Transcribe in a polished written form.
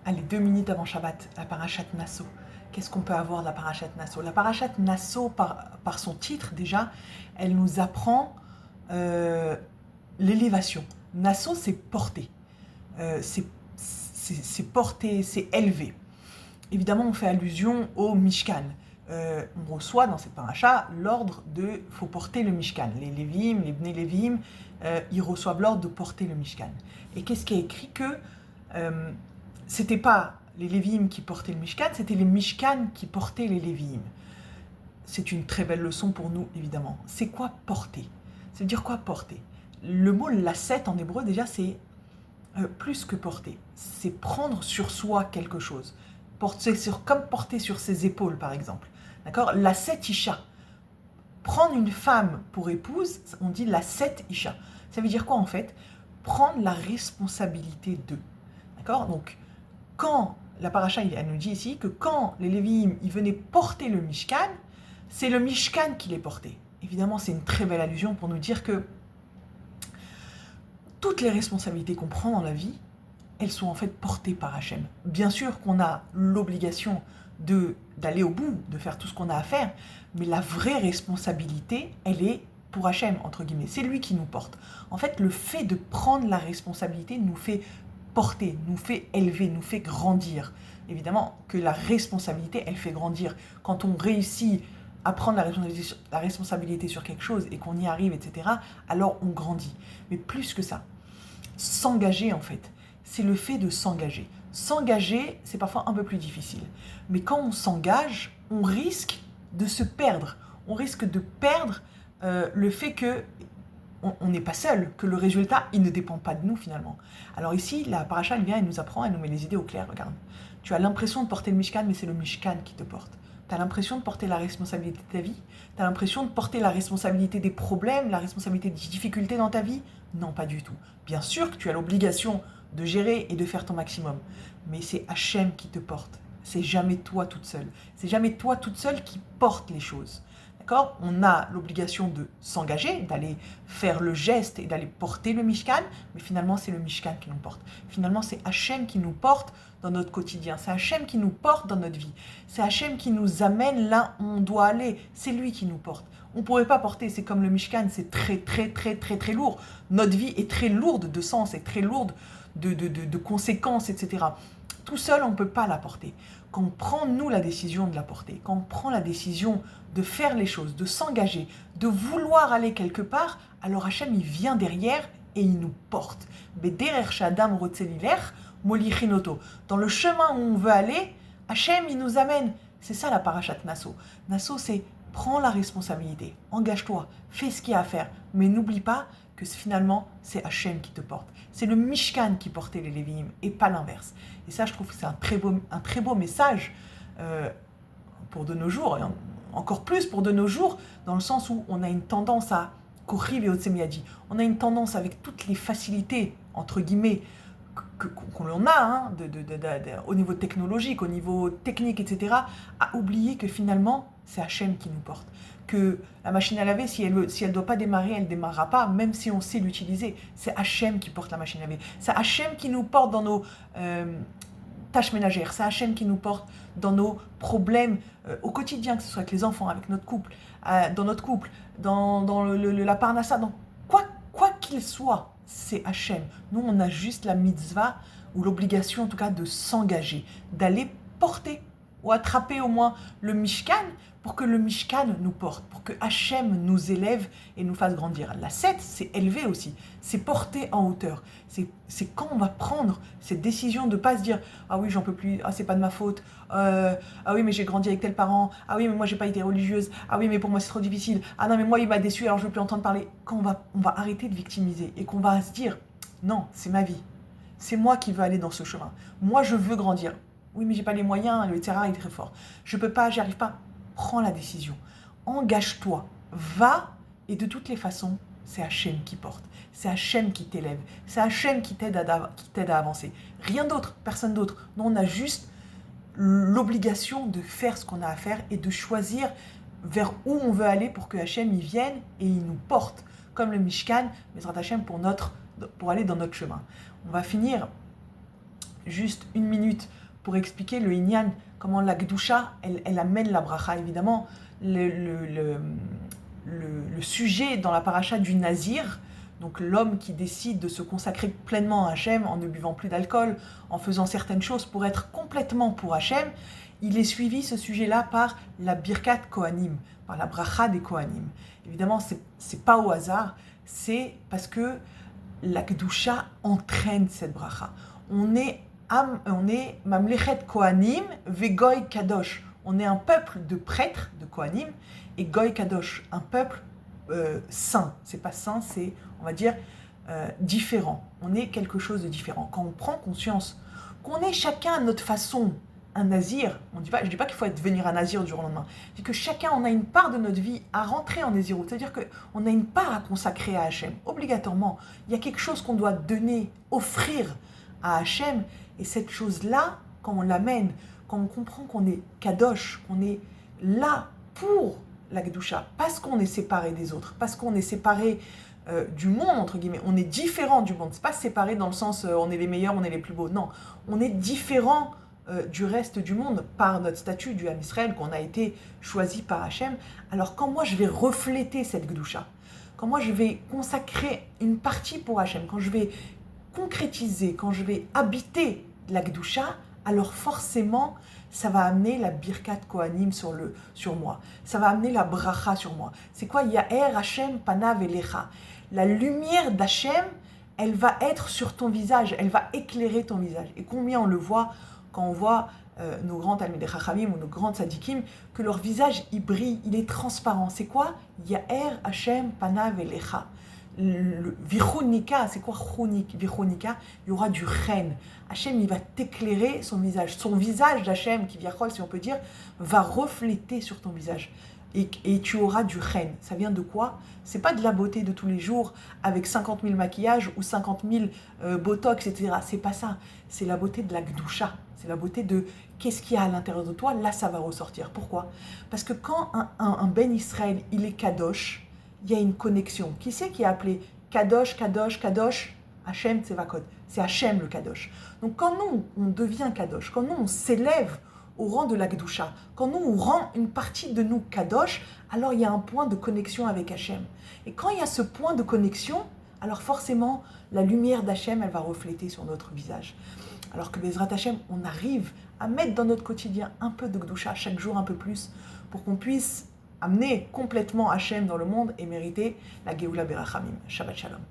Allez, 2 minutes avant Shabbat, la parashat Nasso. Qu'est-ce qu'on peut avoir de la parashat Nasso? La parashat Nasso, par son titre déjà, elle nous apprend l'élévation. Nasso, c'est porter. C'est porter, c'est élever. Évidemment, on fait allusion au Mishkan. On reçoit dans cette paracha l'ordre de faut porter le Mishkan. Les Lévim, les Bnei Lévim, ils reçoivent l'ordre de porter le Mishkan. Et qu'est-ce qui est écrit que c'était pas les Lévim qui portaient le Mishkan, c'était les Mishkan qui portaient les Lévim. C'est une très belle leçon pour nous, évidemment. C'est quoi porter? Ça veut dire quoi porter? Le mot lasset en hébreu, déjà, c'est plus que porter. C'est prendre sur soi quelque chose. Comme porter sur ses épaules, par exemple. D'accord? Lasset isha. Prendre une femme pour épouse, on dit lasset isha. Ça veut dire quoi, en fait? Prendre la responsabilité d'eux. D'accord? Donc, quand la paracha, elle nous dit ici que quand les Lévi'im, ils venaient porter le Mishkan, c'est le Mishkan qui les portait. Évidemment, c'est une très belle allusion pour nous dire que toutes les responsabilités qu'on prend dans la vie, elles sont en fait portées par Hachem. Bien sûr qu'on a l'obligation d'aller au bout, de faire tout ce qu'on a à faire, mais la vraie responsabilité, elle est pour Hachem, entre guillemets. C'est lui qui nous porte. En fait, le fait de prendre la responsabilité nous fait porter, nous fait élever, nous fait grandir. Évidemment que la responsabilité, elle fait grandir. Quand on réussit à prendre la responsabilité sur quelque chose et qu'on y arrive, etc., alors on grandit. Mais plus que ça, s'engager en fait, c'est le fait de s'engager. S'engager, c'est parfois un peu plus difficile. Mais quand on s'engage, on risque de se perdre. On risque de perdre le fait que on n'est pas seul, que le résultat, il ne dépend pas de nous finalement. Alors ici, la paracha, elle vient, elle nous apprend, elle nous met les idées au clair, regarde. Tu as l'impression de porter le Mishkan, mais c'est le Mishkan qui te porte. Tu as l'impression de porter la responsabilité de ta vie? Tu as l'impression de porter la responsabilité des problèmes, la responsabilité des difficultés dans ta vie? Non, pas du tout. Bien sûr que tu as l'obligation de gérer et de faire ton maximum, mais c'est Hachem qui te porte. C'est jamais toi toute seule. C'est jamais toi toute seule qui porte les choses. D'accord? On a l'obligation de s'engager, d'aller faire le geste et d'aller porter le Mishkan, mais finalement c'est le Mishkan qui nous porte. Finalement c'est Hachem qui nous porte dans notre quotidien, c'est Hachem qui nous porte dans notre vie, c'est Hachem qui nous amène là où on doit aller, c'est lui qui nous porte. On ne pourrait pas porter, c'est comme le Mishkan, c'est très très très très très lourd. Notre vie est très lourde de sens, est très lourde de conséquences, etc. Tout seul, on ne peut pas la porter. Quand on prend, nous, la décision de la porter, quand on prend la décision de faire les choses, de s'engager, de vouloir aller quelque part, alors Hachem, il vient derrière et il nous porte. Bederer shadam rotzeliler molichinoto. Dans le chemin où on veut aller, Hachem, il nous amène. C'est ça la parashat Nasso. Nasso, c'est prends la responsabilité, engage-toi, fais ce qu'il y a à faire, mais n'oublie pas que finalement, c'est Hachem qui te porte. C'est le Mishkan qui portait les Lévi'im et pas l'inverse. Et ça, je trouve que c'est un très beau message pour de nos jours, et encore plus pour de nos jours, dans le sens où on a une tendance à Kochiv et Otsemiadi. On a une tendance avec toutes les facilités, entre guillemets, qu'on a au niveau technologique, au niveau technique, etc., à oublier que finalement, c'est Hachem qui nous porte. Que la machine à laver, si elle ne doit pas démarrer, elle ne démarrera pas, même si on sait l'utiliser. C'est Hachem qui porte la machine à laver. C'est Hachem qui nous porte dans nos tâches ménagères. C'est Hachem qui nous porte dans nos problèmes au quotidien, que ce soit avec les enfants, avec notre couple, dans la parnassa, dans quoi qu'il soit. C'est Hachem. Nous, on a juste la mitzvah, ou l'obligation en tout cas, de s'engager, d'aller porter, ou attraper au moins le Mishkan, pour que le Mishkan nous porte, pour que Hachem nous élève et nous fasse grandir. La 7, c'est élever aussi, c'est porter en hauteur. C'est quand on va prendre cette décision de ne pas se dire « Ah oui, j'en peux plus, ah c'est pas de ma faute, ah oui, mais j'ai grandi avec tel parent, ah oui, mais moi j'ai pas été religieuse, ah oui, mais pour moi c'est trop difficile, ah non, mais moi il m'a déçu, alors je veux plus entendre parler. » Quand on va arrêter de victimiser et qu'on va se dire « Non, c'est ma vie, c'est moi qui veux aller dans ce chemin, moi je veux grandir. Oui, mais j'ai pas les moyens, le terrain est très fort, je peux pas, j'y arrive pas. » Prends la décision, engage-toi, va, et de toutes les façons, c'est Hachem qui porte, c'est Hachem qui t'élève, c'est Hachem qui t'aide à avancer. Rien d'autre, personne d'autre. Non, on a juste l'obligation de faire ce qu'on a à faire et de choisir vers où on veut aller pour que Hachem y vienne et il nous porte, comme le Mishkan, Bezrat Hachem pour aller dans notre chemin. On va finir juste une minute pour expliquer le Inyan, comment la Gdusha, elle amène la bracha. Évidemment, le sujet dans la paracha du Nazir, donc l'homme qui décide de se consacrer pleinement à Hachem en ne buvant plus d'alcool, en faisant certaines choses pour être complètement pour Hachem, il est suivi ce sujet-là par la Birkat Kohanim, par la bracha des Kohanim. Évidemment, c'est pas au hasard, c'est parce que la Kedusha entraîne cette bracha. On est Mamlechet Kohanim vegoy Kadosh. On est un peuple de prêtres, de Kohanim, et Goy Kadosh, un peuple saint. C'est pas saint, c'est, on va dire, différent. On est quelque chose de différent. Quand on prend conscience qu'on est chacun à notre façon un nazir, je ne dis pas qu'il faut devenir un nazir du jour au lendemain, je dis que chacun, on a une part de notre vie à rentrer en naziroute, c'est-à-dire qu'on a une part à consacrer à Hachem, obligatoirement. Il y a quelque chose qu'on doit donner, offrir à Hachem, et cette chose-là, quand on l'amène, quand on comprend qu'on est kadosh, qu'on est là pour la Kedusha, parce qu'on est séparé des autres, parce qu'on est séparé du monde, entre guillemets, on est différent du monde, c'est pas séparé dans le sens on est les meilleurs, on est les plus beaux, non, on est différent du reste du monde par notre statut du Ham Israël qu'on a été choisi par Hachem. Alors quand moi je vais refléter cette Kedusha, quand moi je vais consacrer une partie pour Hachem, quand je vais concrétiser, quand je vais habiter la Kedusha, alors forcément ça va amener la Birkat Kohanim sur moi, ça va amener la bracha sur moi. C'est quoi? Yaher Hachem panav elecha. La lumière d'Hachem, elle va être sur ton visage, elle va éclairer ton visage. Et combien on le voit quand on voit nos grands Talmidei Chachamim ou nos grands tzadikim, que leur visage, il brille, il est transparent. C'est quoi? Yaher Hachem panav elecha. Vichunika, c'est quoi Vichunika? Il y aura du chen. Hachem, il va t'éclairer son visage. Son visage d'Hachem, qui viachol, si on peut dire, va refléter sur ton visage. Et tu auras du chen. Ça vient de quoi? C'est pas de la beauté de tous les jours avec 50 000 maquillages ou 50 000 botox, etc. C'est pas ça. C'est la beauté de la Gdusha. C'est la beauté de qu'est-ce qu'il y a à l'intérieur de toi. Là, ça va ressortir. Pourquoi? Parce que quand un Ben Israël, il est kadosh, il y a une connexion. Qui c'est qui a appelé Kadosh, Kadosh, Kadosh? Hachem Tsevakot. C'est Hachem le Kadosh. Donc quand nous, on devient Kadosh, quand nous, on s'élève au rang de la Kedusha, quand nous, on rend une partie de nous Kadosh, alors il y a un point de connexion avec Hachem. Et quand il y a ce point de connexion, alors forcément, la lumière d'Hachem, elle va refléter sur notre visage. Alors que Bezrat Hachem, on arrive à mettre dans notre quotidien un peu de Kedusha, chaque jour un peu plus, pour qu'on puisse amener complètement Hachem dans le monde et mériter la Geoula Berachamim. Shabbat Shalom.